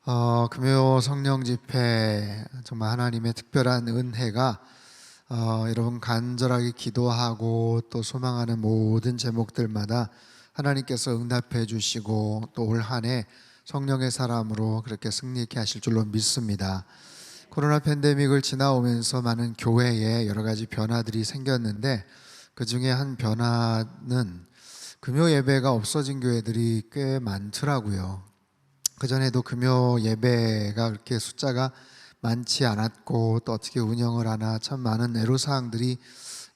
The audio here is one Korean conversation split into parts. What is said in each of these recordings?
금요 성령 집회 정말 하나님의 특별한 은혜가 여러분 간절하게 기도하고 또 소망하는 모든 제목들마다 하나님께서 응답해 주시고 또 올 한 해 성령의 사람으로 그렇게 승리케 하실 줄로 믿습니다. 코로나 팬데믹을 지나오면서 많은 교회에 여러 가지 변화들이 생겼는데 그 중에 한 변화는 금요 예배가 없어진 교회들이 꽤 많더라고요. 그전에도 금요 예배가 그렇게 숫자가 많지 않았고 또 어떻게 운영을 하나 참 많은 애로사항들이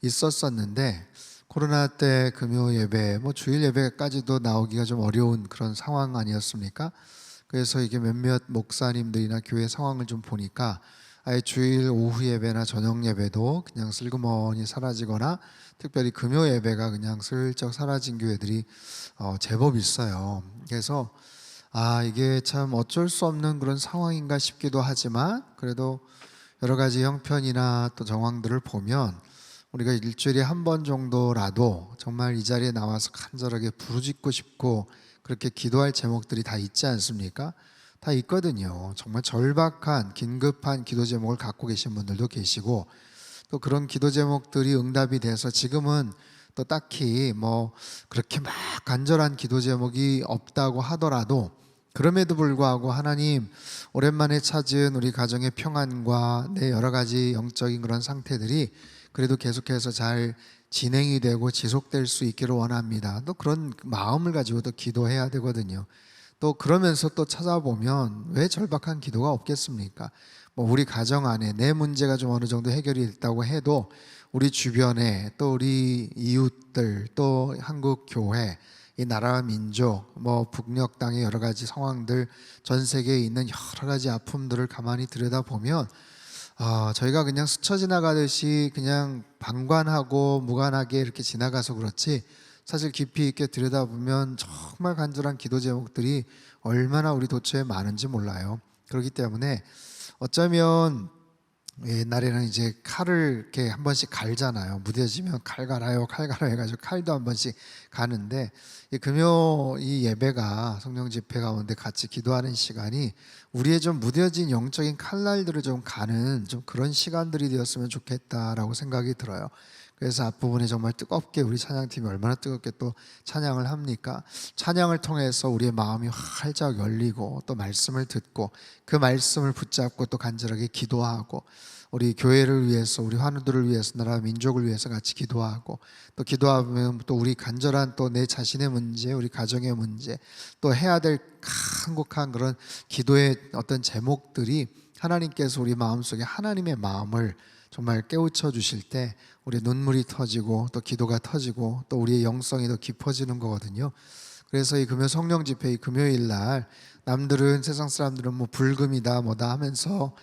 있었었는데 코로나 때 금요 예배, 주일 예배까지도 나오기가 좀 어려운 그런 상황 아니었습니까? 그래서 이게 몇몇 목사님들이나 교회 상황을 좀 보니까 아예 주일 오후 예배나 저녁 예배도 그냥 슬그머니 사라지거나 특별히 금요 예배가 그냥 슬쩍 사라진 교회들이 제법 있어요. 그래서 이게 참 어쩔 수 없는 그런 상황인가 싶기도 하지만 그래도 여러 가지 형편이나 또 정황들을 보면 우리가 일주일에 한 번 정도라도 정말 이 자리에 나와서 간절하게 부르짖고 싶고 그렇게 기도할 제목들이 다 있지 않습니까? 다 있거든요. 정말 절박한 긴급한 기도 제목을 갖고 계신 분들도 계시고 또 그런 기도 제목들이 응답이 돼서 지금은 또 딱히 그렇게 막 간절한 기도 제목이 없다고 하더라도 그럼에도 불구하고 하나님 오랜만에 찾은 우리 가정의 평안과 내 여러 가지 영적인 그런 상태들이 그래도 계속해서 잘 진행이 되고 지속될 수 있기를 원합니다. 또 그런 마음을 가지고 또 기도해야 되거든요. 또 그러면서 또 찾아보면 왜 절박한 기도가 없겠습니까? 우리 가정 안에 내 문제가 좀 어느 정도 해결이 됐다고 해도 우리 주변에 또 우리 이웃들 또 한국 교회 이 나라와 민족 북녘 땅의 여러 가지 상황들 전 세계에 있는 여러 가지 아픔들을 가만히 들여다보면 저희가 그냥 스쳐 지나가듯이 그냥 방관하고 무관하게 이렇게 지나가서 그렇지 사실 깊이 있게 들여다보면 정말 간절한 기도 제목들이 얼마나 우리 도처에 많은지 몰라요. 그렇기 때문에 어쩌면 옛날에는 이제 칼을 이렇게 한 번씩 갈잖아요. 무뎌지면 칼 갈아요 해가지고 칼도 한 번씩 가는데 이 금요 이 예배가 성령 집회 가운데 같이 기도하는 시간이 우리의 좀 무뎌진 영적인 칼날들을 좀 가는 좀 그런 시간들이 되었으면 좋겠다라고 생각이 들어요. 그래서 앞부분에 정말 뜨겁게 우리 찬양팀이 얼마나 뜨겁게 또 찬양을 합니까? 찬양을 통해서 우리의 마음이 활짝 열리고 또 말씀을 듣고 그 말씀을 붙잡고 또 간절하게 기도하고 우리 교회를 위해서 우리 환우들을 위해서 나라 민족을 위해서 같이 기도하고 또 기도하면 또 우리 간절한 또 내 자신의 문제 우리 가정의 문제 또 해야 될 한국한 그런 기도의 어떤 제목들이 하나님께서 우리 마음속에 하나님의 마음을 정말 깨우쳐 주실 때 우리의 눈물이 터지고 또 기도가 터지고 또 우리의 영성이 더 깊어지는 거거든요. 그래서 이 금요 성령 집회 이 금요일 날 남들은 세상 사람들은 불금이다 뭐다 하면서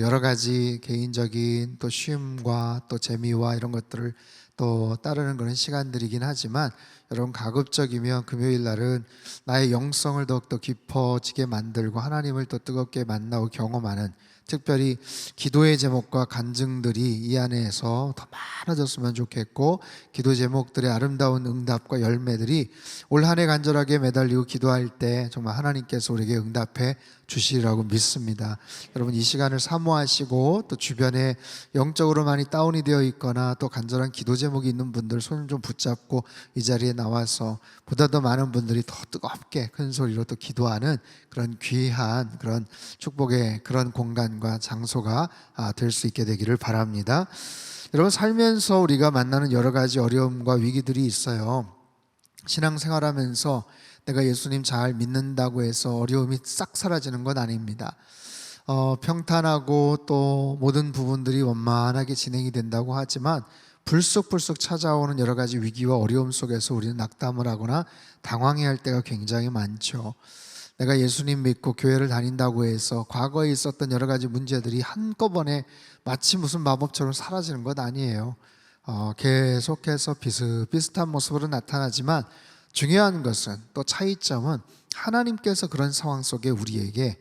여러 가지 개인적인 또 쉼과 또 재미와 이런 것들을 또 따르는 그런 시간들이긴 하지만 여러분 가급적이면 금요일 날은 나의 영성을 더욱더 깊어지게 만들고 하나님을 더 뜨겁게 만나고 경험하는 특별히 기도의 제목과 간증들이 이 안에서 더 많아졌으면 좋겠고 기도 제목들의 아름다운 응답과 열매들이 올 한 해 간절하게 매달리고 기도할 때 정말 하나님께서 우리에게 응답해 주시리라고 믿습니다. 여러분 이 시간을 사모하시고 또 주변에 영적으로 많이 다운이 되어 있거나 또 간절한 기도 제목이 있는 분들 손을 좀 붙잡고 이 자리에 나와서 보다 더 많은 분들이 더 뜨겁게 큰 소리로 또 기도하는 그런 귀한 그런 축복의 그런 공간과 장소가 될 수 있게 되기를 바랍니다. 여러분 살면서 우리가 만나는 여러 가지 어려움과 위기들이 있어요. 신앙생활하면서 내가 예수님 잘 믿는다고 해서 어려움이 싹 사라지는 건 아닙니다. 평탄하고 또 모든 부분들이 원만하게 진행이 된다고 하지만 불쑥불쑥 찾아오는 여러 가지 위기와 어려움 속에서 우리는 낙담을 하거나 당황해야 할 때가 굉장히 많죠. 내가 예수님 믿고 교회를 다닌다고 해서 과거에 있었던 여러 가지 문제들이 한꺼번에 마치 무슨 마법처럼 사라지는 것 아니에요. 계속해서 비슷비슷한 모습으로 나타나지만 중요한 것은 또 차이점은 하나님께서 그런 상황 속에 우리에게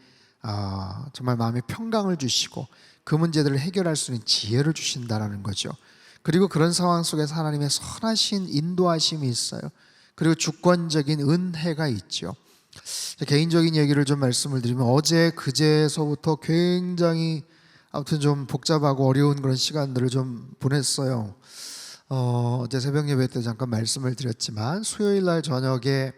정말 마음의 평강을 주시고 그 문제들을 해결할 수 있는 지혜를 주신다는 거죠. 그리고 그런 상황 속에서 하나님의 선하신 인도하심이 있어요. 그리고 주권적인 은혜가 있죠. 개인적인 얘기를 좀 말씀을 드리면 어제 그제서부터 굉장히 아무튼 좀 복잡하고 어려운 그런 시간들을 좀 보냈어요. 어제 새벽 예배 때 잠깐 말씀을 드렸지만 수요일 날 저녁에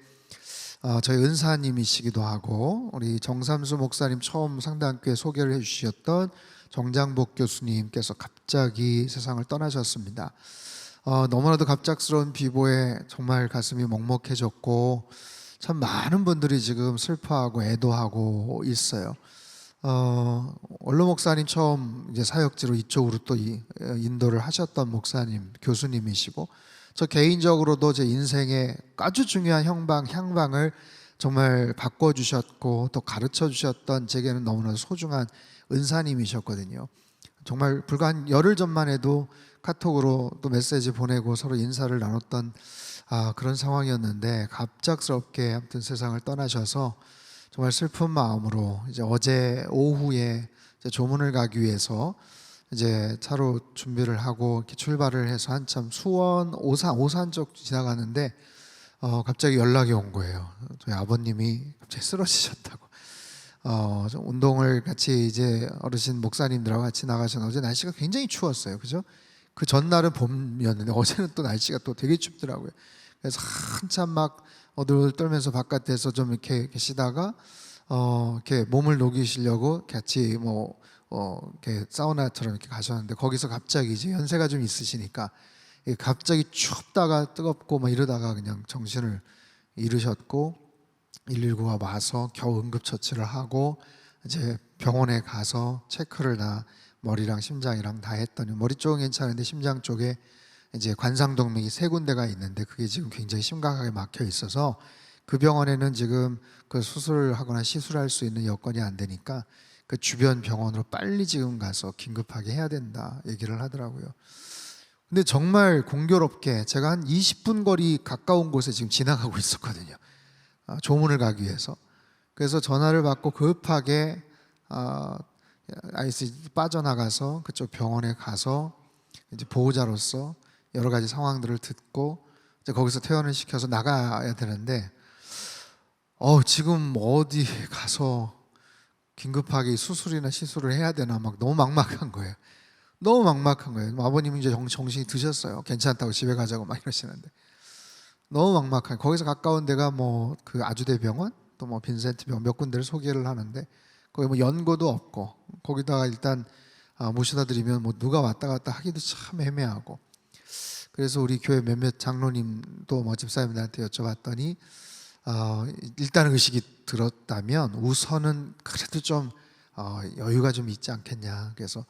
저희 은사님이시기도 하고 우리 정삼수 목사님 처음 상당교회 소개를 해주셨던 정장복 교수님께서 갑자기 세상을 떠나셨습니다. 너무나도 갑작스러운 비보에 정말 가슴이 먹먹해졌고 참 많은 분들이 지금 슬퍼하고 애도하고 있어요. 원로 목사님 처음 이제 사역지로 이쪽으로 또 인도를 하셨던 목사님, 교수님이시고 저 개인적으로도 제 인생의 아주 중요한 향방을 정말 바꿔주셨고 또 가르쳐 주셨던 제게는 너무나 소중한 은사님이셨거든요. 정말 불과 한 열흘 전만 해도 카톡으로 또 메시지 보내고 서로 인사를 나눴던 그런 상황이었는데 갑작스럽게 아무튼 세상을 떠나셔서 정말 슬픈 마음으로 이제 어제 오후에 이제 조문을 가기 위해서 이제 차로 준비를 하고 이렇게 출발을 해서 한참 수원 오산 쪽 지나가는데 갑자기 연락이 온 거예요. 저희 아버님이 갑자기 쓰러지셨다고. 좀 운동을 같이 이제 어르신 목사님들하고 같이 나가셨는데 어제 날씨가 굉장히 추웠어요. 그죠? 그 전날은 봄이었는데 어제는 또 날씨가 또 되게 춥더라고요. 그래서 한참 막 어들 떨면서 바깥에서 좀 이렇게 계시다가 이렇게 몸을 녹이시려고 같이 이렇게 사우나처럼 이렇게 가셨는데 거기서 갑자기 이제 연세가 좀 있으시니까 갑자기 춥다가 뜨겁고 막 이러다가 그냥 정신을 잃으셨고 119가 와서 겨우 응급처치를 하고 이제 병원에 가서 체크를 다 머리랑 심장이랑 다 했더니 머리 쪽은 괜찮은데 심장 쪽에 이제 관상동맥이 3군데가 있는데 그게 지금 굉장히 심각하게 막혀 있어서 그 병원에는 지금 그 수술을 하거나 시술할 수 있는 여건이 안 되니까 그 주변 병원으로 빨리 지금 가서 긴급하게 해야 된다 얘기를 하더라고요. 근데 정말 공교롭게 제가 한 20분 거리 가까운 곳에 지금 지나가고 있었거든요. 조문을 가기 위해서. 그래서 전화를 받고 급하게 IC 빠져나가서 그쪽 병원에 가서 이제 보호자로서 여러 가지 상황들을 듣고 이제 거기서 퇴원을 시켜서 나가야 되는데 지금 어디 가서 긴급하게 수술이나 시술을 해야 되나 막 너무 막막한 거예요. 너무 막막한 거예요. 아버님이 이제 정신이 드셨어요. 괜찮다고 집에 가자고 막 이러시는데 너무 막막한. 거기서 가까운 데가 그 아주대병원 또 빈센트 병원 몇 군데를 소개를 하는데 거기 연고도 없고 거기다가 일단 모셔다 드리면 누가 왔다 갔다 하기도 참 애매하고 그래서 우리 교회 몇몇 장로님도 집사님들한테 여쭤봤더니 일단 의식이 들었다면 우선은 그래도 좀 여유가 좀 있지 않겠냐. 그래서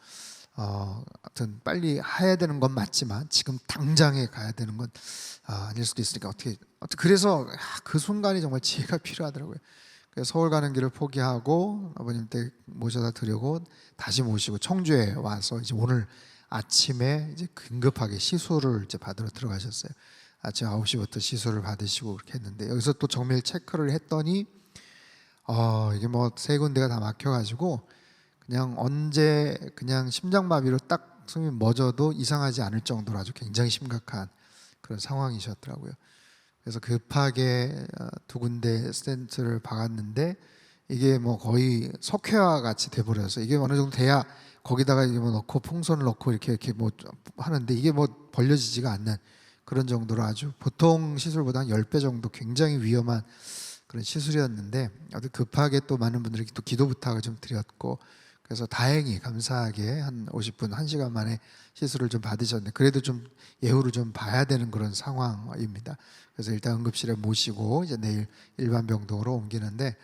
하여튼 빨리 해야 되는 건 맞지만 지금 당장에 가야 되는 건 아닐 수도 있으니까 어떻게 그래서 그 순간이 정말 지혜가 필요하더라고요. 그래서 서울 가는 길을 포기하고 아버님 댁 모셔다 드리고 다시 모시고 청주에 와서 이제 오늘 아침에 이제 긴급하게 시술을 이제 받으러 들어가셨어요. 아침 9시부터 시술을 받으시고 그렇게 했는데 여기서 또 정밀 체크를 했더니 이게 3군데가 다 막혀가지고 그냥 언제 그냥 심장마비로 딱 숨이 멎어도 이상하지 않을 정도로 아주 굉장히 심각한 그런 상황이셨더라고요. 그래서 급하게 2군데 스텐트를 박았는데 이게 거의 석회화 같이 돼버려서 이게 어느 정도 돼야 거기다가 이게 넣고 풍선을 넣고 이렇게 하는데 이게 벌려지지가 않는 그런 정도로 아주 보통 시술보다 한 10배 정도 굉장히 위험한 그런 시술이었는데 아주 급하게 또 많은 분들이 또 기도 부탁을 좀 드렸고 그래서 다행히 감사하게 한 50분 1시간 만에 시술을 좀 받으셨는데 그래도 좀 예후를 좀 봐야 되는 그런 상황입니다. 그래서 일단 응급실에 모시고 이제 내일 일반 병동으로 옮기는데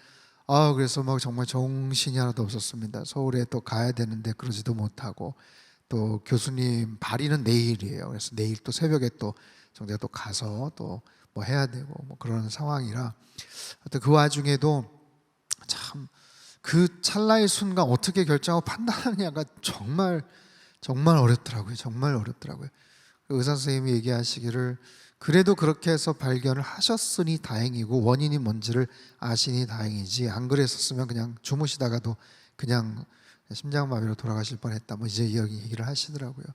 그래서 정말 정신이 하나도 없었습니다. 서울에 또 가야 되는데 그러지도 못하고 또 교수님 발의는 내일이에요. 그래서 내일 또 새벽에 또 정작 또 가서 또 해야 되고 그런 상황이라 하여튼 그 와중에도 참 그 찰나의 순간 어떻게 결정하고 판단하느냐가 정말 어렵더라고요. 정말 어렵더라고요. 의사 선생님이 얘기하시기를 그래도 그렇게 해서 발견을 하셨으니 다행이고 원인이 뭔지를 아시니 다행이지 안 그랬었으면 그냥 주무시다가도 그냥 심장마비로 돌아가실 뻔했다. 이제 여기 얘기를 하시더라고요.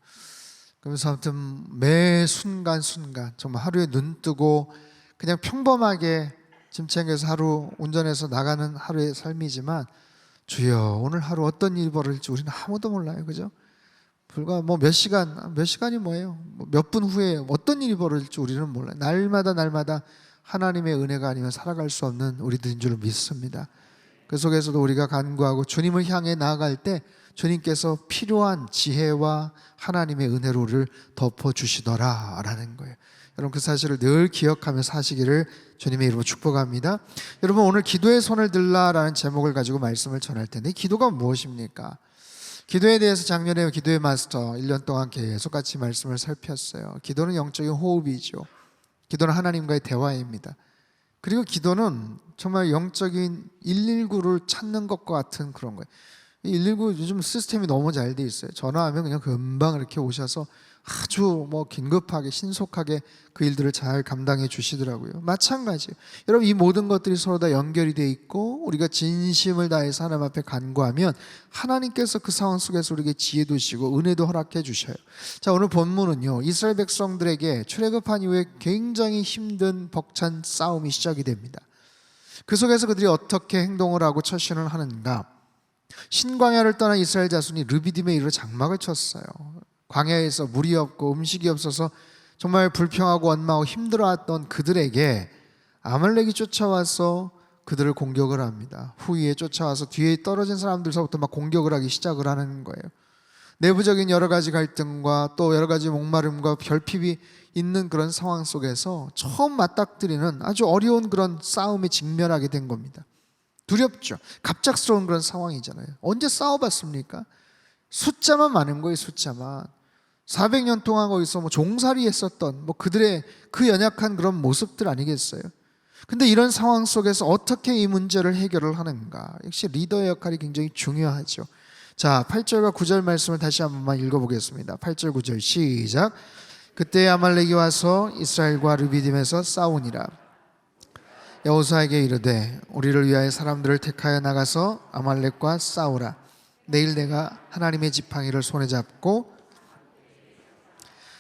그래서 아무튼 매 순간 정말 하루에 눈 뜨고 그냥 평범하게 짐 챙겨서 하루 운전해서 나가는 하루의 삶이지만 주여 오늘 하루 어떤 일이 벌어질지 우리는 아무도 몰라요. 그죠? 불과 뭐 몇 시간이 뭐예요? 몇 분 후에 어떤 일이 벌어질지 우리는 몰라요. 날마다 하나님의 은혜가 아니면 살아갈 수 없는 우리들인 줄 믿습니다. 그 속에서도 우리가 간구하고 주님을 향해 나아갈 때 주님께서 필요한 지혜와 하나님의 은혜로 우리를 덮어주시더라 라는 거예요. 여러분 그 사실을 늘 기억하며 사시기를 주님의 이름으로 축복합니다. 여러분 오늘 기도의 손을 들라라는 제목을 가지고 말씀을 전할 텐데 기도가 무엇입니까? 기도에 대해서 작년에 기도의 마스터 1년 동안 계속 같이 말씀을 살폈어요. 기도는 영적인 호흡이죠. 기도는 하나님과의 대화입니다. 그리고 기도는 정말 영적인 119를 찾는 것과 같은 그런 거예요. 119 요즘 시스템이 너무 잘 돼 있어요. 전화하면 그냥 금방 이렇게 오셔서 아주 긴급하게 신속하게 그 일들을 잘 감당해 주시더라고요. 마찬가지예요. 여러분 이 모든 것들이 서로 다 연결이 돼 있고 우리가 진심을 다해서 하나님 앞에 간구하면 하나님께서 그 상황 속에서 우리에게 지혜도 주시고 은혜도 허락해 주셔요. 자, 오늘 본문은요 이스라엘 백성들에게 출애굽한 이후에 굉장히 힘든 벅찬 싸움이 시작이 됩니다. 그 속에서 그들이 어떻게 행동을 하고 처신을 하는가. 신광야를 떠난 이스라엘 자손이 르비딤에 이르러 장막을 쳤어요. 광야에서 물이 없고 음식이 없어서 정말 불평하고 원망하고 힘들어했던 그들에게 아말렉이 쫓아와서 그들을 공격을 합니다. 후위에 쫓아와서 뒤에 떨어진 사람들서부터 막 공격을 하기 시작을 하는 거예요. 내부적인 여러 가지 갈등과 또 여러 가지 목마름과 결핍이 있는 그런 상황 속에서 처음 맞닥뜨리는 아주 어려운 그런 싸움에 직면하게 된 겁니다. 두렵죠. 갑작스러운 그런 상황이잖아요. 언제 싸워봤습니까? 숫자만 많은 거예요. 숫자만 400년 동안 거기서 종살이 했었던 그들의 그 연약한 그런 모습들 아니겠어요? 근데 이런 상황 속에서 어떻게 이 문제를 해결을 하는가? 역시 리더의 역할이 굉장히 중요하죠. 자, 8절과 9절 말씀을 다시 한 번만 읽어보겠습니다. 8절 9절 시작. 그때 아말렉이 와서 이스라엘과 르비딤에서 싸우니라. 여호수아에게 이르되 우리를 위하여 사람들을 택하여 나가서 아말렉과 싸우라. 내일 내가 하나님의 지팡이를 손에 잡고.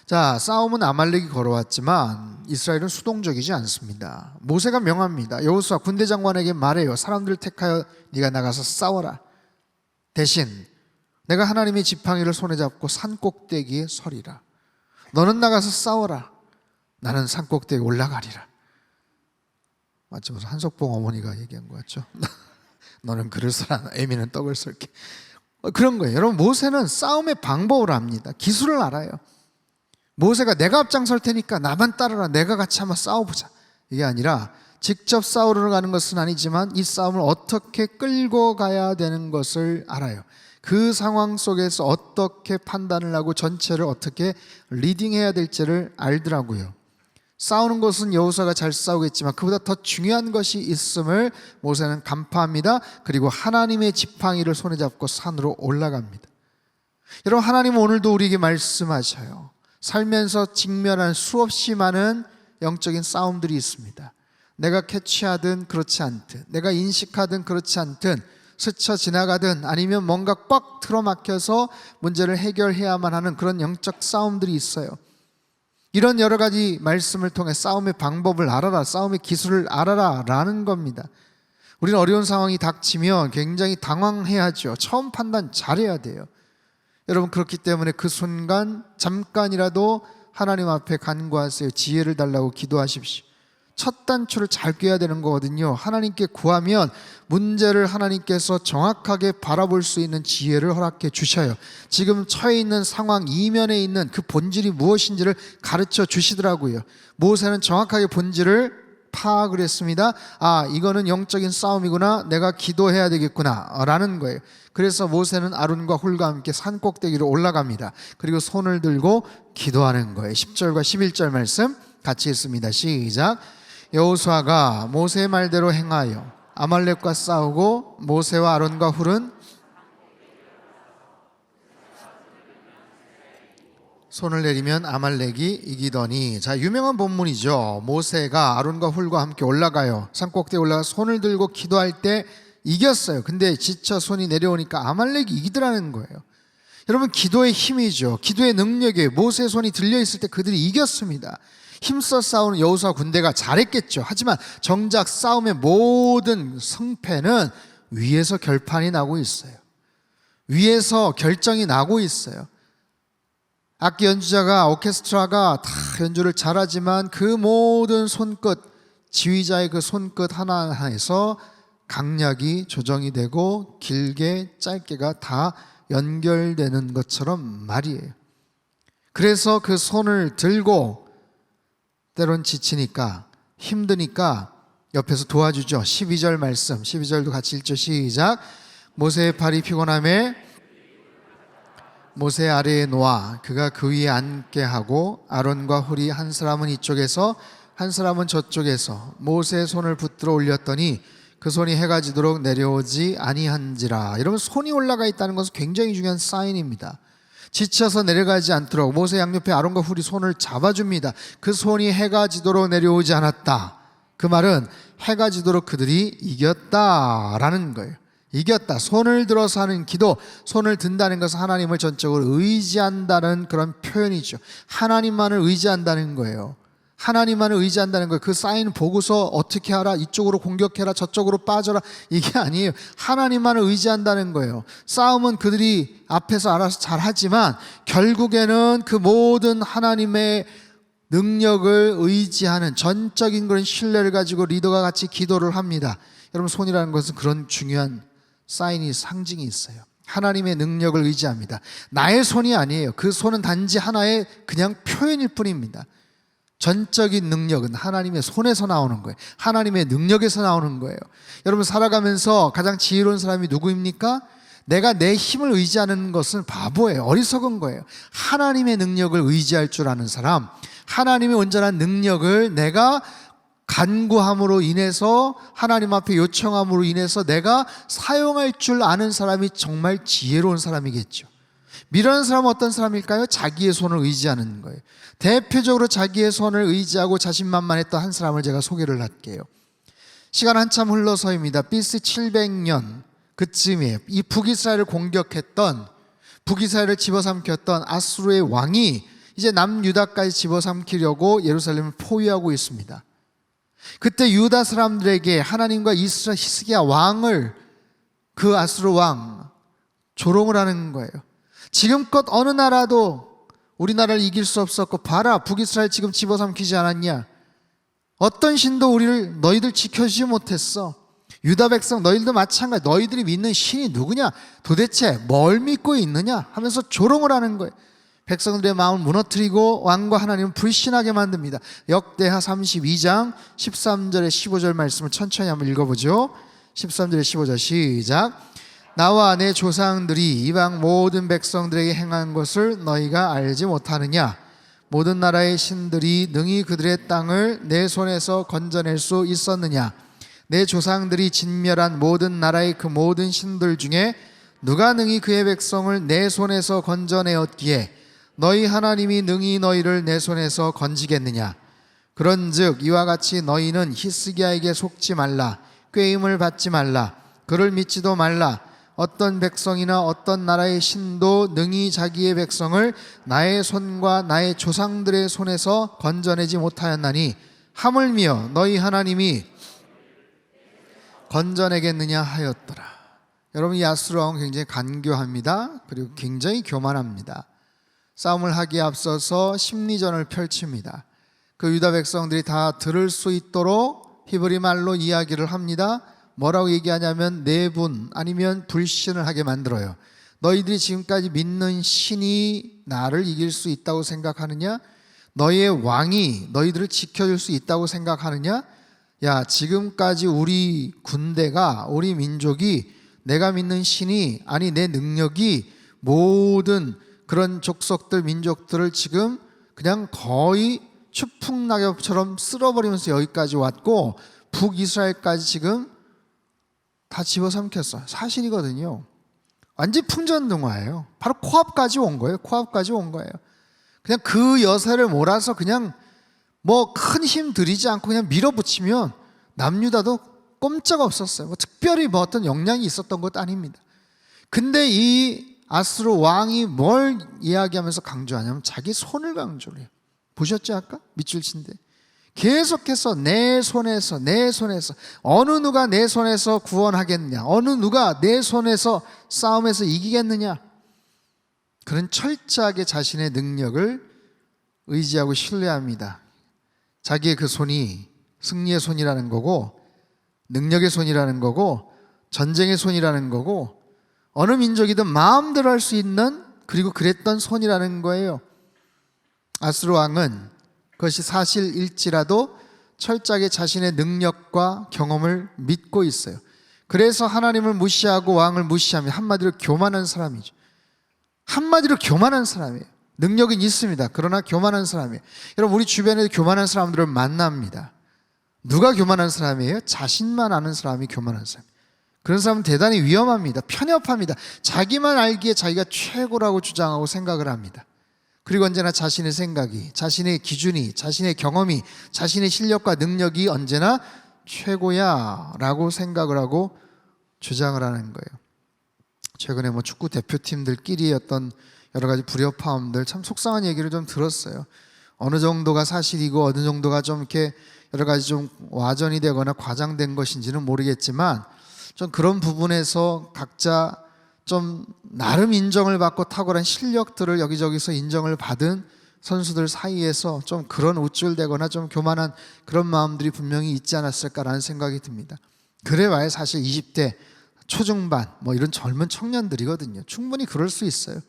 자, 싸움은 아말렉이 걸어왔지만 이스라엘은 수동적이지 않습니다. 모세가 명합니다. 여호수아 군대 장관에게 말해요. 사람들을 택하여 네가 나가서 싸워라. 대신 내가 하나님의 지팡이를 손에 잡고 산꼭대기에 서리라. 너는 나가서 싸워라. 나는 산꼭대기에 올라가리라. 마치 무슨 한석봉 어머니가 얘기한 것 같죠? 너는 글을 써라. 애미는 떡을 썰게. 그런 거예요. 여러분 모세는 싸움의 방법을 압니다. 기술을 알아요. 모세가 내가 앞장설 테니까 나만 따르라. 내가 같이 한번 싸워보자. 이게 아니라 직접 싸우러 가는 것은 아니지만 이 싸움을 어떻게 끌고 가야 되는 것을 알아요. 그 상황 속에서 어떻게 판단을 하고 전체를 어떻게 리딩해야 될지를 알더라고요. 싸우는 것은 여호수아가 잘 싸우겠지만 그보다 더 중요한 것이 있음을 모세는 간파합니다. 그리고 하나님의 지팡이를 손에 잡고 산으로 올라갑니다. 여러분 하나님은 오늘도 우리에게 말씀하셔요. 살면서 직면한 수없이 많은 영적인 싸움들이 있습니다. 내가 캐치하든 그렇지 않든 내가 인식하든 그렇지 않든 스쳐 지나가든 아니면 뭔가 꽉 틀어막혀서 문제를 해결해야만 하는 그런 영적 싸움들이 있어요. 이런 여러 가지 말씀을 통해 싸움의 방법을 알아라, 싸움의 기술을 알아라 라는 겁니다. 우리는 어려운 상황이 닥치면 굉장히 당황해야죠. 처음 판단 잘해야 돼요. 여러분 그렇기 때문에 그 순간 잠깐이라도 하나님 앞에 간구하세요. 지혜를 달라고 기도하십시오. 첫 단추를 잘 꿰야 되는 거거든요. 하나님께 구하면 문제를 하나님께서 정확하게 바라볼 수 있는 지혜를 허락해 주셔요. 지금 처해 있는 상황 이면에 있는 그 본질이 무엇인지를 가르쳐 주시더라고요. 모세는 정확하게 본질을 파악을 했습니다. 아, 이거는 영적인 싸움이구나. 내가 기도해야 되겠구나 라는 거예요. 그래서 모세는 아론과 훌과 함께 산 꼭대기로 올라갑니다. 그리고 손을 들고 기도하는 거예요. 10절과 11절 말씀 같이 읽습니다. 시작. 여호수아가 모세의 말대로 행하여 아말렉과 싸우고 모세와 아론과 훌은 손을 내리면 아말렉이 이기더니. 자, 유명한 본문이죠. 모세가 아론과 훌과 함께 올라가요. 산꼭대기에 올라가 손을 들고 기도할 때 이겼어요. 근데 지쳐 손이 내려오니까 아말렉이 이기더라는 거예요. 여러분 기도의 힘이죠. 기도의 능력이에요. 모세의 손이 들려있을 때 그들이 이겼습니다. 힘써 싸우는 여호수아 군대가 잘했겠죠. 하지만 정작 싸움의 모든 승패는 위에서 결판이 나고 있어요. 위에서 결정이 나고 있어요. 악기 연주자가, 오케스트라가 다 연주를 잘하지만 그 모든 손끝, 지휘자의 그 손끝 하나하나에서 강약이 조정이 되고 길게 짧게가 다 연결되는 것처럼 말이에요. 그래서 그 손을 들고 때론 지치니까, 힘드니까 옆에서 도와주죠. 12절 말씀, 12절도 같이 읽죠. 시작. 모세의 팔이 피곤함에 모세 아래에 놓아 그가 그 위에 앉게 하고 아론과 훌이 한 사람은 이쪽에서 한 사람은 저쪽에서 모세의 손을 붙들어 올렸더니 그 손이 해가 지도록 내려오지 아니한지라. 여러분, 손이 올라가 있다는 것은 굉장히 중요한 사인입니다. 지쳐서 내려가지 않도록 모세 양옆에 아론과 훌이 손을 잡아줍니다. 그 손이 해가 지도록 내려오지 않았다. 그 말은 해가 지도록 그들이 이겼다라는 거예요. 이겼다. 손을 들어서 하는 기도, 손을 든다는 것은 하나님을 전적으로 의지한다는 그런 표현이죠. 하나님만을 의지한다는 거예요. 하나님만을 의지한다는 거예요. 그 사인 보고서 어떻게 하라, 이쪽으로 공격해라, 저쪽으로 빠져라, 이게 아니에요. 하나님만을 의지한다는 거예요. 싸움은 그들이 앞에서 알아서 잘하지만 결국에는 그 모든 하나님의 능력을 의지하는 전적인 그런 신뢰를 가지고 리더가 같이 기도를 합니다. 여러분, 손이라는 것은 그런 중요한 사인이, 상징이 있어요. 하나님의 능력을 의지합니다. 나의 손이 아니에요. 그 손은 단지 하나의 그냥 표현일 뿐입니다. 전적인 능력은 하나님의 손에서 나오는 거예요. 하나님의 능력에서 나오는 거예요. 여러분, 살아가면서 가장 지혜로운 사람이 누구입니까? 내가 내 힘을 의지하는 것은 바보예요. 어리석은 거예요. 하나님의 능력을 의지할 줄 아는 사람, 하나님의 온전한 능력을 내가 간구함으로 인해서, 하나님 앞에 요청함으로 인해서 내가 사용할 줄 아는 사람이 정말 지혜로운 사람이겠죠. 미련한 사람은 어떤 사람일까요? 자기의 손을 의지하는 거예요. 대표적으로 자기의 손을 의지하고 자신만만했던 한 사람을 제가 소개를 할게요. 시간 한참 흘러서입니다. BC 700년 그쯤에 이 북이스라엘을 공격했던, 북이스라엘을 집어삼켰던 아수르의 왕이 이제 남유다까지 집어삼키려고 예루살렘을 포위하고 있습니다. 그때 유다 사람들에게 하나님과 이스라 히스기야 왕을, 그 아수르 왕 조롱을 하는 거예요. 지금껏 어느 나라도 우리나라를 이길 수 없었고, 봐라, 북이스라엘 지금 집어삼키지 않았냐? 어떤 신도 우리를, 너희들 지켜주지 못했어. 유다 백성 너희들도 마찬가지. 너희들이 믿는 신이 누구냐? 도대체 뭘 믿고 있느냐? 하면서 조롱을 하는 거예요. 백성들의 마음을 무너뜨리고 왕과 하나님을 불신하게 만듭니다. 역대하 32장 13절에 15절 말씀을 천천히 한번 읽어보죠. 13절에 15절 시작. 나와 내 조상들이 이방 모든 백성들에게 행한 것을 너희가 알지 못하느냐? 모든 나라의 신들이 능히 그들의 땅을 내 손에서 건져낼 수 있었느냐? 내 조상들이 진멸한 모든 나라의 그 모든 신들 중에 누가 능히 그의 백성을 내 손에서 건져내었기에 너희 하나님이 능히 너희를 내 손에서 건지겠느냐? 그런즉 이와 같이 너희는 히스기야에게 속지 말라. 꾀임을 받지 말라. 그를 믿지도 말라. 어떤 백성이나 어떤 나라의 신도 능히 자기의 백성을 나의 손과 나의 조상들의 손에서 건져내지 못하였나니 하물며 너희 하나님이 건져내겠느냐 하였더라. 여러분, 이 아수르 왕은 굉장히 간교합니다. 그리고 굉장히 교만합니다. 싸움을 하기에 앞서서 심리전을 펼칩니다. 그 유다 백성들이 다 들을 수 있도록 히브리 말로 이야기를 합니다. 뭐라고 얘기하냐면 내분, 아니면 불신을 하게 만들어요. 너희들이 지금까지 믿는 신이 나를 이길 수 있다고 생각하느냐? 너희의 왕이 너희들을 지켜줄 수 있다고 생각하느냐? 야, 지금까지 우리 군대가, 우리 민족이, 내가 믿는 신이, 아니 내 능력이 모든 그런 족속들, 민족들을 지금 그냥 거의 추풍낙엽처럼 쓸어버리면서 여기까지 왔고, 북이스라엘까지 지금 다 집어삼켰어. 사실이거든요. 완전 풍전등화예요. 바로 코앞까지 온 거예요. 코앞까지 온 거예요. 그냥 그 여세를 몰아서 그냥 뭐 큰 힘 들이지 않고 그냥 밀어붙이면 남유다도 꼼짝 없었어요. 뭐 특별히 뭐 어떤 역량이 있었던 것도 아닙니다. 근데 이 아수르 왕이 뭘 이야기하면서 강조하냐면 자기 손을 강조를 해요. 보셨죠? 아까 밑줄 친데 계속해서 내 손에서 어느 누가 내 손에서 구원하겠느냐, 어느 누가 내 손에서 싸움에서 이기겠느냐, 그런 철저하게 자신의 능력을 의지하고 신뢰합니다. 자기의 그 손이 승리의 손이라는 거고, 능력의 손이라는 거고, 전쟁의 손이라는 거고, 어느 민족이든 마음대로 할 수 있는, 그리고 그랬던 손이라는 거예요. 아수르 왕은 그것이 사실일지라도 철저하게 자신의 능력과 경험을 믿고 있어요. 그래서 하나님을 무시하고 왕을 무시하면 한마디로 교만한 사람이죠. 한마디로 교만한 사람이에요. 능력은 있습니다. 그러나 교만한 사람이에요. 여러분, 우리 주변에 교만한 사람들을 만납니다. 누가 교만한 사람이에요? 자신만 아는 사람이 교만한 사람이에요. 그런 사람은 대단히 위험합니다. 편협합니다. 자기만 알기에 자기가 최고라고 주장하고 생각을 합니다. 그리고 언제나 자신의 생각이, 자신의 기준이, 자신의 경험이, 자신의 실력과 능력이 언제나 최고야 라고 생각을 하고 주장을 하는 거예요. 최근에 축구 대표팀들끼리 어떤 여러 가지 불협화음들, 참 속상한 얘기를 좀 들었어요. 어느 정도가 사실이고 어느 정도가 좀 이렇게 여러 가지 좀 와전이 되거나 과장된 것인지는 모르겠지만, 좀 그런 부분에서 각자 좀 나름 인정을 받고 탁월한 실력들을 여기저기서 인정을 받은 선수들 사이에서 좀 그런 우쭐대거나 좀 교만한 그런 마음들이 분명히 있지 않았을까라는 생각이 듭니다. 그래봐야 사실 20대 초중반 이런 젊은 청년들이거든요. 충분히 그럴 수 있어요.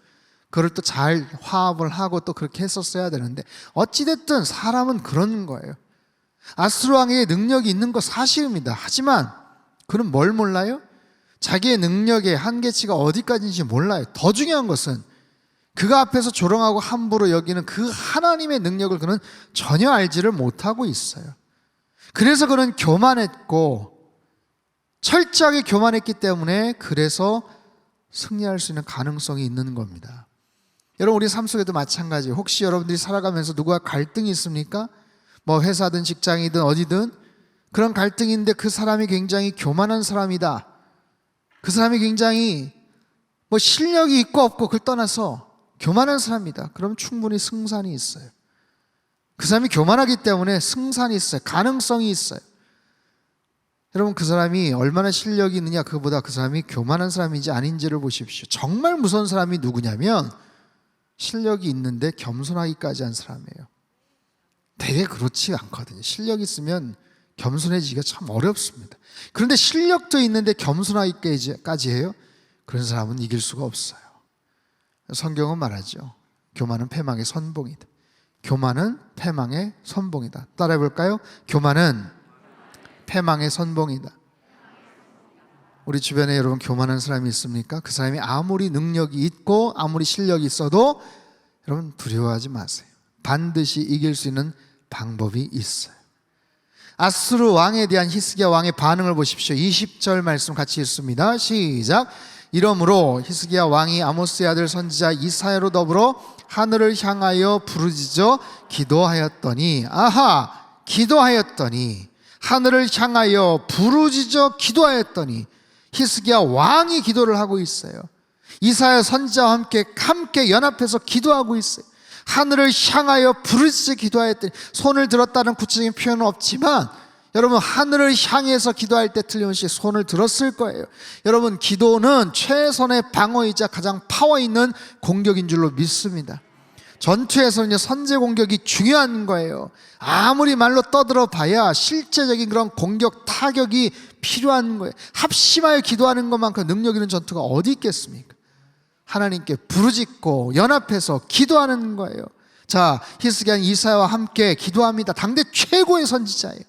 그걸 또 잘 화합을 하고 또 그렇게 했었어야 되는데, 어찌됐든 사람은 그런 거예요. 아수르 왕에게 능력이 있는 거 사실입니다. 하지만 그는 뭘 몰라요? 자기의 능력의 한계치가 어디까지인지 몰라요. 더 중요한 것은 그가 앞에서 조롱하고 함부로 여기는 그 하나님의 능력을 그는 전혀 알지를 못하고 있어요. 그래서 그는 교만했고, 철저하게 교만했기 때문에 그래서 승리할 수 있는 가능성이 있는 겁니다. 여러분, 우리 삶 속에도 마찬가지예요. 혹시 여러분들이 살아가면서 누구와 갈등이 있습니까? 회사든 직장이든 어디든 그런 갈등인데 그 사람이 굉장히 교만한 사람이다, 그 사람이 굉장히 실력이 있고 없고 그걸 떠나서 교만한 사람이다, 그럼 충분히 승산이 있어요. 그 사람이 교만하기 때문에 승산이 있어요. 가능성이 있어요. 여러분, 그 사람이 얼마나 실력이 있느냐, 그거보다 그 사람이 교만한 사람인지 아닌지를 보십시오. 정말 무서운 사람이 누구냐면 실력이 있는데 겸손하기까지 한 사람이에요. 되게 그렇지 않거든요. 실력이 있으면 겸손해지기가 참 어렵습니다. 그런데 실력도 있는데 겸손하기까지 해요? 그런 사람은 이길 수가 없어요. 성경은 말하죠. 교만은 패망의 선봉이다. 교만은 패망의 선봉이다. 따라해볼까요? 교만은 패망의 선봉이다. 우리 주변에 여러분 교만한 사람이 있습니까? 그 사람이 아무리 능력이 있고 아무리 실력이 있어도 여러분 두려워하지 마세요. 반드시 이길 수 있는 방법이 있어요. 아수르 왕에 대한 히스기야 왕의 반응을 보십시오. 20절 말씀 같이 읽습니다. 시작. 이러므로 히스기야 왕이 아모스의 아들 선지자 이사야로 더불어 하늘을 향하여 부르짖어 기도하였더니, 기도하였더니, 하늘을 향하여 부르짖어 기도하였더니 히스기야 왕이 기도를 하고 있어요. 이사야 선지자와 함께 연합해서 기도하고 있어요. 하늘을 향하여 부르짖어 기도하였더니, 손을 들었다는 구체적인 표현은 없지만 여러분, 하늘을 향해서 기도할 때 틀림없이 손을 들었을 거예요. 여러분, 기도는 최선의 방어이자 가장 파워 있는 공격인 줄로 믿습니다. 전투에서는 선제 공격이 중요한 거예요. 아무리 말로 떠들어 봐야 실제적인 그런 공격 타격이 필요한 거예요. 합심하여 기도하는 것만큼 능력 있는 전투가 어디 있겠습니까? 하나님께 부르짖고 연합해서 기도하는 거예요. 자, 히스기야는 이사야와 함께 기도합니다. 당대 최고의 선지자예요.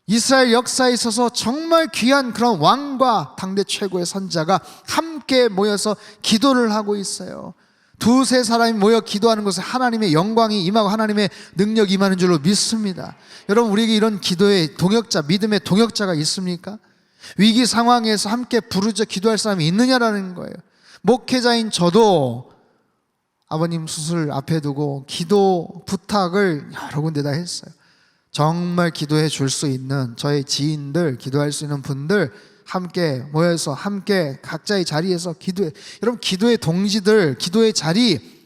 이스라엘 역사에 있어서 정말 귀한 그런 왕과 당대 최고의 선지자가 함께 모여서 기도를 하고 있어요. 두세 사람이 모여 기도하는 것에 하나님의 영광이 임하고 하나님의 능력이 임하는 줄로 믿습니다. 여러분, 우리에게 이런 기도의 동역자, 믿음의 동역자가 있습니까? 위기 상황에서 함께 부르짖어 기도할 사람이 있느냐라는 거예요. 목회자인 저도 아버님 수술 앞에 두고 기도 부탁을 여러 군데다 했어요. 정말 기도해 줄 수 있는 저의 지인들, 기도할 수 있는 분들 함께 모여서 함께 각자의 자리에서 기도해. 여러분, 기도의 동지들, 기도의 자리,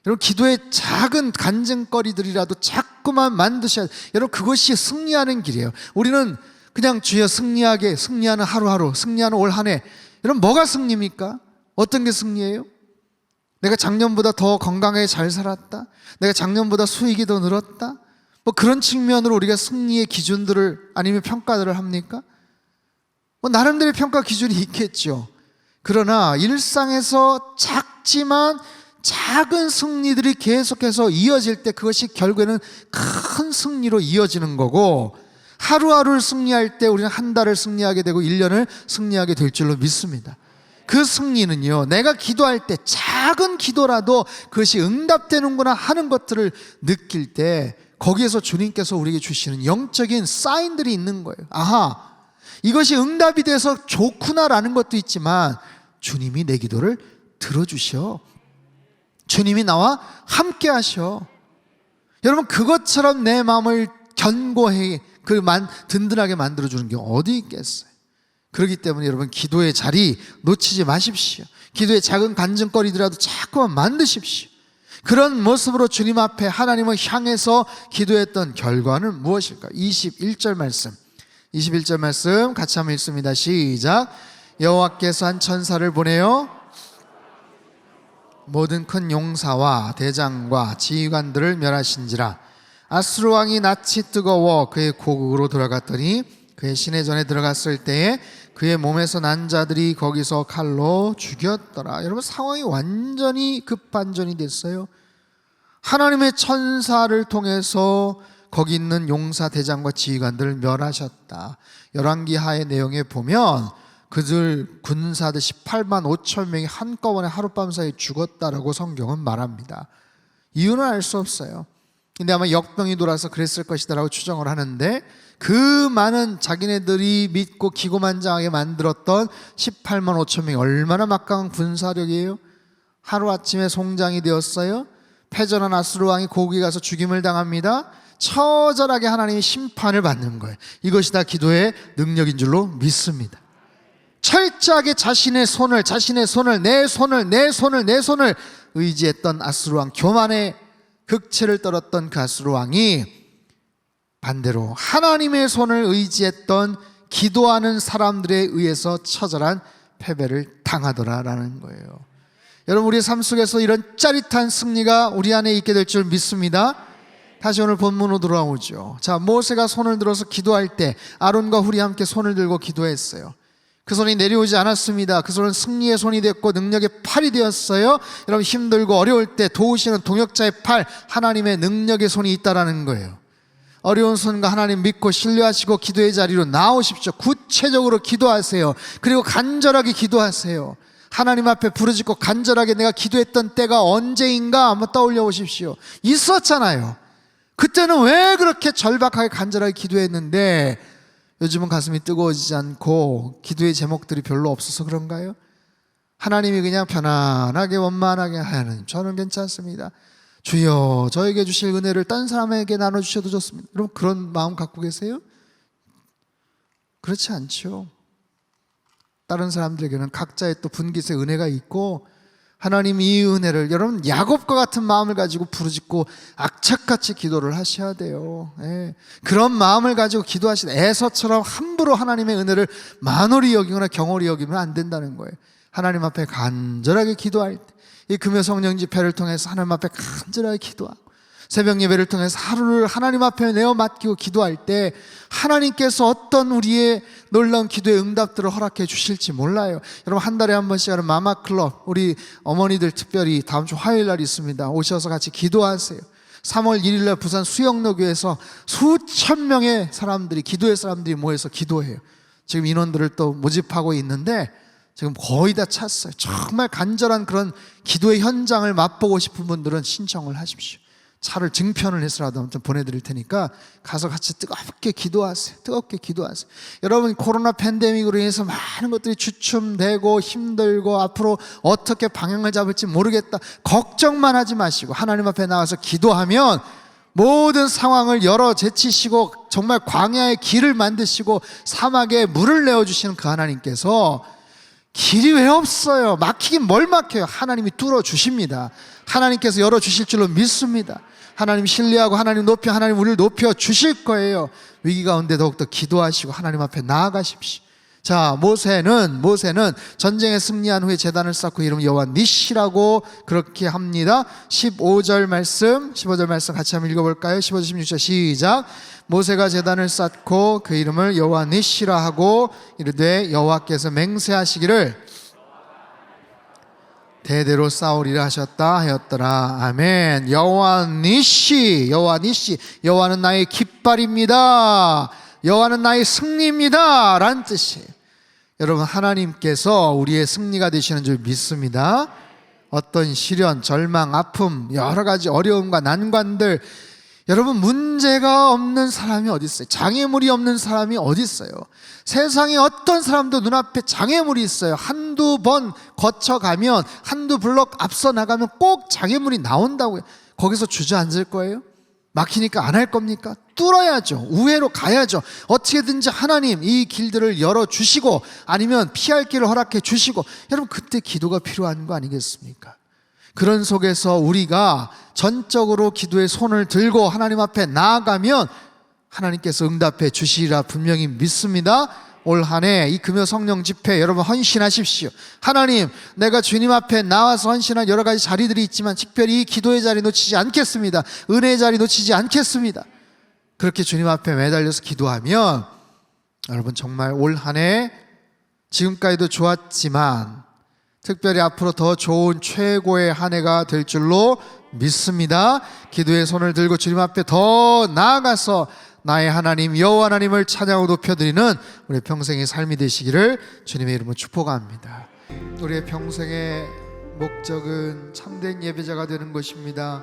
여러분, 기도의 작은 간증거리들이라도 자꾸만 만드셔야 돼요. 여러분, 그것이 승리하는 길이에요. 우리는 그냥 주여 승리하게, 승리하는 하루하루, 승리하는 올 한 해. 여러분, 뭐가 승리입니까? 어떤 게 승리예요? 내가 작년보다 더 건강하게 잘 살았다, 내가 작년보다 수익이 더 늘었다, 뭐 그런 측면으로 우리가 승리의 기준들을 아니면 평가들을 합니까? 뭐 나름대로의 평가 기준이 있겠죠. 그러나 일상에서 작지만 작은 승리들이 계속해서 이어질 때 그것이 결국에는 큰 승리로 이어지는 거고, 하루하루를 승리할 때 우리는 한 달을 승리하게 되고 1년을 승리하게 될 줄로 믿습니다. 그 승리는요, 내가 기도할 때 작은 기도라도 그것이 응답되는구나 하는 것들을 느낄 때 거기에서 주님께서 우리에게 주시는 영적인 사인들이 있는 거예요. 아하, 이것이 응답이 돼서 좋구나라는 것도 있지만 주님이 내 기도를 들어주셔, 주님이 나와 함께 하셔. 여러분, 그것처럼 내 마음을 견고히 든든하게 만들어주는 게 어디 있겠어요? 그렇기 때문에 여러분, 기도의 자리 놓치지 마십시오. 기도의 작은 간증거리더라도 자꾸만 만드십시오. 그런 모습으로 주님 앞에 하나님을 향해서 기도했던 결과는 무엇일까? 21절 말씀 같이 한번 읽습니다. 시작. 여호와께서 한 천사를 보내어 모든 큰 용사와 대장과 지휘관들을 멸하신지라. 아수르 왕이 낯이 뜨거워 그의 고국으로 돌아갔더니 그의 시내전에 들어갔을 때에 그의 몸에서 난 자들이 거기서 칼로 죽였더라. 여러분, 상황이 완전히 급반전이 됐어요. 하나님의 천사를 통해서 거기 있는 용사 대장과 지휘관들을 멸하셨다. 열왕기하의 내용에 보면 그들 군사들 18만 5천 명이 한꺼번에 하룻밤 사이에 죽었다라고 성경은 말합니다. 이유는 알 수 없어요. 근데 아마 역병이 돌아서 그랬을 것이다라고 추정을 하는데, 그 많은 자기네들이 믿고 기고만장하게 만들었던 18만 5천 명이 얼마나 막강한 군사력이에요? 하루아침에 송장이 되었어요. 패전한 아수르 왕이 고국에 가서 죽임을 당합니다. 처절하게 하나님이 심판을 받는 거예요. 이것이 다 기도의 능력인 줄로 믿습니다. 철저하게 자신의 손을 내 손을 의지했던 아수르 왕, 교만의 극체를 떨었던 그 아수르 왕이 반대로 하나님의 손을 의지했던 기도하는 사람들에 의해서 처절한 패배를 당하더라라는 거예요. 여러분, 우리의 삶 속에서 이런 짜릿한 승리가 우리 안에 있게 될 줄 믿습니다. 다시 오늘 본문으로 돌아오죠. 자, 모세가 손을 들어서 기도할 때 아론과 훌이 함께 손을 들고 기도했어요. 그 손이 내려오지 않았습니다. 그 손은 승리의 손이 됐고 능력의 팔이 되었어요. 여러분, 힘들고 어려울 때 도우시는 동역자의 팔, 하나님의 능력의 손이 있다라는 거예요. 어려운 손과 하나님 믿고 신뢰하시고 기도의 자리로 나오십시오. 구체적으로 기도하세요. 그리고 간절하게 기도하세요. 하나님 앞에 부르짖고 간절하게 내가 기도했던 때가 언제인가 한번 떠올려 보십시오. 있었잖아요. 그때는 왜 그렇게 절박하게 간절하게 기도했는데 요즘은 가슴이 뜨거워지지 않고 기도의 제목들이 별로 없어서 그런가요? 하나님이 그냥 편안하게 원만하게, 하나님 저는 괜찮습니다, 주여 저에게 주실 은혜를 딴 사람에게 나눠주셔도 좋습니다, 여러분, 그런 마음 갖고 계세요? 그렇지 않죠. 다른 사람들에게는 각자의 또 분깃의 은혜가 있고, 하나님 이 은혜를, 여러분 야곱과 같은 마음을 가지고 부르짖고 악착같이 기도를 하셔야 돼요. 그런 마음을 가지고 기도하시는, 에서처럼 함부로 하나님의 은혜를 만홀히 여기거나 경홀히 여기면 안 된다는 거예요. 하나님 앞에 간절하게 기도할 때, 이 금요 성령 집회를 통해서 하나님 앞에 간절하게 기도하고 새벽 예배를 통해서 하루를 하나님 앞에 내어 맡기고 기도할 때 하나님께서 어떤 우리의 놀라운 기도의 응답들을 허락해 주실지 몰라요. 여러분, 한 달에 한 번씩 하는 마마클럽, 우리 어머니들 특별히 다음 주 화요일 날 있습니다. 오셔서 같이 기도하세요. 3월 1일 날 부산 수영로교에서 수천 명의 사람들이, 기도의 사람들이 모여서 기도해요. 지금 인원들을 또 모집하고 있는데 지금 거의 다 찼어요. 정말 간절한 그런 기도의 현장을 맛보고 싶은 분들은 신청을 하십시오. 차를 증편을 해서라도 아무튼 보내드릴 테니까 가서 같이 뜨겁게 기도하세요. 뜨겁게 기도하세요. 여러분, 코로나 팬데믹으로 인해서 많은 것들이 주춤되고 힘들고 앞으로 어떻게 방향을 잡을지 모르겠다, 걱정만 하지 마시고 하나님 앞에 나와서 기도하면 모든 상황을 열어 제치시고 정말 광야의 길을 만드시고 사막에 물을 내어주시는 그 하나님께서 길이 왜 없어요? 막히긴 뭘 막혀요? 하나님이 뚫어주십니다. 하나님께서 열어주실 줄로 믿습니다. 하나님 신뢰하고 하나님 높여, 하나님 우리를 높여 주실 거예요. 위기 가운데 더욱더 기도하시고 하나님 앞에 나아가십시오. 자, 모세는 전쟁에 승리한 후에 제단을 쌓고 이름 여호와 니시라고 그렇게 합니다. 15절 말씀 같이 한번 읽어볼까요? 15절 16절 시작. 모세가 제단을 쌓고 그 이름을 여호와 니시라 하고 이르되 여호와께서 맹세하시기를 대대로 쌓으리라 하셨다 하였더라. 아멘. 여호와 니시, 여호와는 나의 깃발입니다. 여호와는 나의 승리입니다 라는 뜻이에요. 여러분, 하나님께서 우리의 승리가 되시는 줄 믿습니다. 어떤 시련, 절망, 아픔, 여러 가지 어려움과 난관들, 여러분, 문제가 없는 사람이 어디 있어요? 장애물이 없는 사람이 어디 있어요? 세상에 어떤 사람도 눈앞에 장애물이 있어요. 한두 번 거쳐가면, 한두 블록 앞서 나가면 꼭 장애물이 나온다고요. 거기서 주저앉을 거예요? 막히니까 안 할 겁니까? 뚫어야죠. 우회로 가야죠. 어떻게든지 하나님 이 길들을 열어주시고 아니면 피할 길을 허락해 주시고, 여러분, 그때 기도가 필요한 거 아니겠습니까? 그런 속에서 우리가 전적으로 기도의 손을 들고 하나님 앞에 나아가면 하나님께서 응답해 주시리라 분명히 믿습니다. 올 한 해 이 금요 성령 집회 여러분 헌신하십시오. 하나님, 내가 주님 앞에 나와서 헌신한 여러 가지 자리들이 있지만 특별히 이 기도의 자리 놓치지 않겠습니다. 은혜의 자리 놓치지 않겠습니다. 그렇게 주님 앞에 매달려서 기도하면 여러분 정말 올 한 해 지금까지도 좋았지만 특별히 앞으로 더 좋은 최고의 한 해가 될 줄로 믿습니다. 기도의 손을 들고 주님 앞에 더 나아가서 나의 하나님 여호와 하나님을 찬양하고 높여드리는 우리 평생의 삶이 되시기를 주님의 이름으로 축복합니다. 우리의 평생의 목적은 참된 예배자가 되는 것입니다.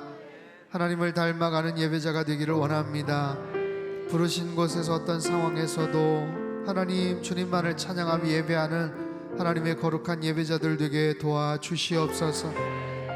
하나님을 닮아가는 예배자가 되기를 원합니다. 부르신 곳에서 어떤 상황에서도 하나님 주님만을 찬양하며 예배하는 하나님의 거룩한 예배자들 되게 도와주시옵소서.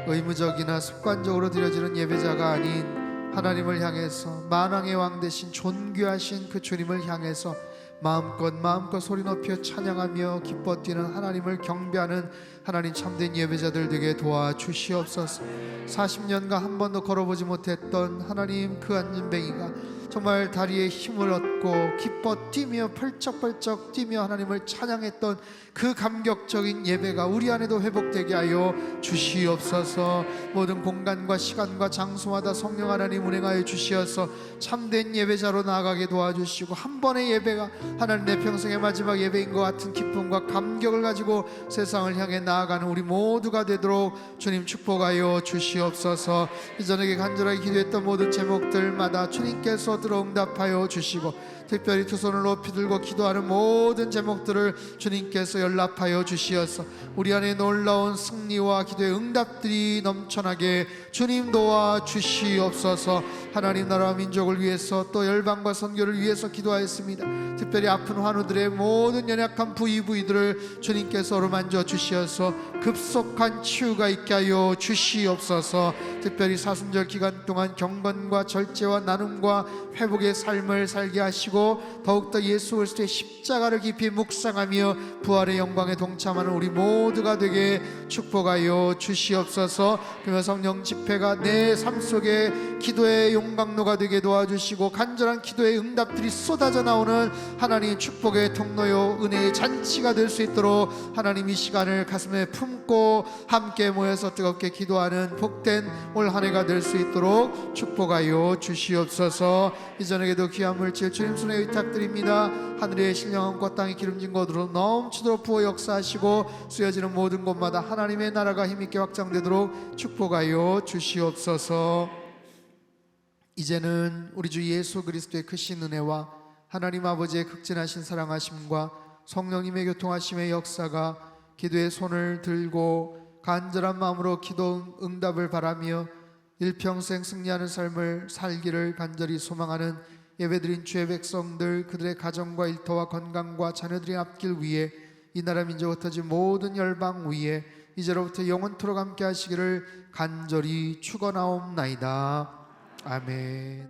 의무적이나 습관적으로 드려지는 예배자가 아닌 하나님을 향해서 만왕의 왕 되신 존귀하신 그 주님을 향해서 마음껏 소리 높여 찬양하며 기뻐 뛰는 하나님을 경배하는 하나님 참된 예배자들 되게 도와주시옵소서. 40년간 한 번도 걸어보지 못했던 하나님 그 안진뱅이가 정말 다리에 힘을 얻고 기뻐 뛰며 펄쩍펄쩍 뛰며 하나님을 찬양했던 그 감격적인 예배가 우리 안에도 회복되게 하여 주시옵소서. 모든 공간과 시간과 장소마다 성령 하나님 운행하여 주시어서 참된 예배자로 나아가게 도와주시고 한 번의 예배가 하나님 내 평생의 마지막 예배인 것 같은 기쁨과 감격을 가지고 세상을 향해 나아가는 우리 모두가 되도록 주님 축복하여 주시옵소서. 이전에 간절하게 기도했던 모든 제목들마다 주님께서 들어 응답하여 주시고 특별히 두 손을 높이 들고 기도하는 모든 제목들을 주님께서 연락하여 주시어서 우리 안에 놀라운 승리와 기도의 응답들이 넘쳐나게 주님 도와 주시옵소서. 하나님 나라와 민족을 위해서 또 열방과 선교를 위해서 기도하였습니다. 특별히 아픈 환우들의 모든 연약한 부위들을 주님께서 어루만져 주시어서 급속한 치유가 있게 하여 주시옵소서. 특별히 사순절 기간 동안 경건과 절제와 나눔과 회복의 삶을 살게 하시고 더욱더 예수 그리스도의 십자가를 깊이 묵상하며 부활의 영광에 동참하는 우리 모두가 되게 축복하여 주시옵소서. 그러면 성령 집회가 내 삶 속에 기도의 용광로가 되게 도와주시고 간절한 기도의 응답들이 쏟아져 나오는 하나님 축복의 통로요 은혜의 잔치가 될 수 있도록 하나님 이 시간을 가슴에 품고 함께 모여서 뜨겁게 기도하는 복된 올 한 해가 될 수 있도록 축복하여 주시옵소서. 이전에도 귀한 물질 주님 손에 의탁드립니다. 하늘의 신령한 것 땅의 기름진 것으로 넘치도록 부어 역사하시고 쓰여지는 모든 곳마다 하나님의 나라가 힘있게 확장되도록 축복하여 주시옵소서. 이제는 우리 주 예수 그리스도의 크신 은혜와 하나님 아버지의 극진하신 사랑하심과 성령님의 교통하심의 역사가 기도의 손을 들고 간절한 마음으로 기도 응답을 바라며 일평생 승리하는 삶을 살기를 간절히 소망하는 예배드린 주의 백성들, 그들의 가정과 일터와 건강과 자녀들의 앞길 위에 이 나라 민족 흩어진 모든 열방 위에 이제로부터 영원토록 함께 하시기를 간절히 축원하옵나이다. 아멘.